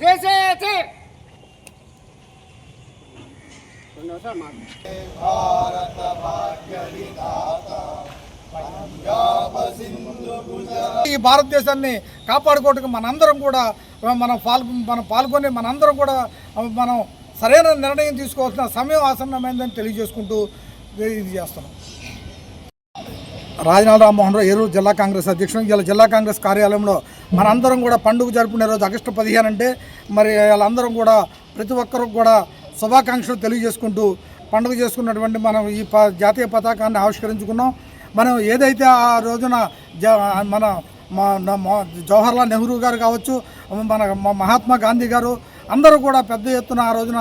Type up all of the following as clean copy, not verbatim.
చేసేది ఈ భారతదేశాన్ని కాపాడుకోవడానికి మనందరం కూడా మనం పాల్గొని మనందరం కూడా మనం సరైన నిర్ణయం తీసుకోవాల్సిన సమయం ఆసన్నమైందని తెలియజేసుకుంటూ ఇది చేస్తున్నాం. రాజనాల రామ్మోహన్ రావు, ఏలూరు జిల్లా కాంగ్రెస్ అధ్యక్షుడు. ఇలా జిల్లా కాంగ్రెస్ కార్యాలయంలో మనందరం కూడా పండుగ జరుపుకునే రోజు ఆగస్టు 15 అంటే మరి వాళ్ళందరం కూడా ప్రతి ఒక్కరికి కూడా శుభాకాంక్షలు తెలియజేసుకుంటూ పండుగ చేసుకున్నటువంటి మనం ఈ జాతీయ పతాకాన్ని ఆవిష్కరించుకున్నాం. మనం ఏదైతే ఆ రోజున మన జవహర్లాల్ నెహ్రూ గారు కావచ్చు, మన మహాత్మా గాంధీ గారు అందరూ కూడా పెద్ద ఎత్తున ఆ రోజున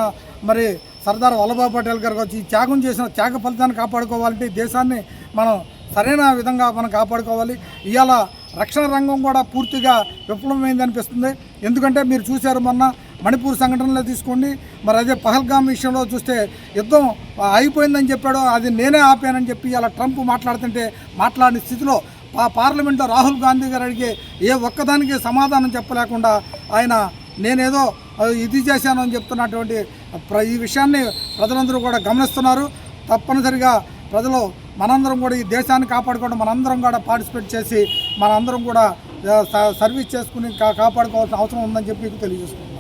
మరి సర్దార్ వల్లభాయ్ పటేల్ గారు వచ్చి త్యాగం చేసిన త్యాగ ఫలితాన్ని కాపాడుకోవాలంటే దేశాన్ని మనం సరైన విధంగా మనం కాపాడుకోవాలి. ఇవాళ రక్షణ రంగం కూడా పూర్తిగా విఫలమైంది అనిపిస్తుంది. ఎందుకంటే మీరు చూశారు మొన్న మణిపూర్ సంఘటనలో తీసుకోండి, మరి అదే పహల్గామ్ విషయంలో చూస్తే యుద్ధం అయిపోయిందని చెప్పాడు, అది నేనే ఆపానని చెప్పి ఇలా ట్రంప్ మాట్లాడుతుంటే మాట్లాడిన స్థితిలో పార్లమెంట్లో రాహుల్ గాంధీ గారు అడిగే ఏ ఒక్కదానికి సమాధానం చెప్పలేకుండా ఆయన నేనేదో ఇది చేశాను అని చెప్తున్నటువంటి ఈ విషయాన్ని ప్రజలందరూ కూడా గమనిస్తున్నారు. తప్పనిసరిగా ప్రజలు మనందరం కూడా ఈ దేశాన్ని కాపాడుకోవడం మనందరం కూడా పార్టిసిపేట్ చేసి మనందరం కూడా సర్వీస్ చేసుకుని కాపాడుకోవాల్సిన అవసరం ఉందని చెప్పి తెలియజేస్తున్నాం.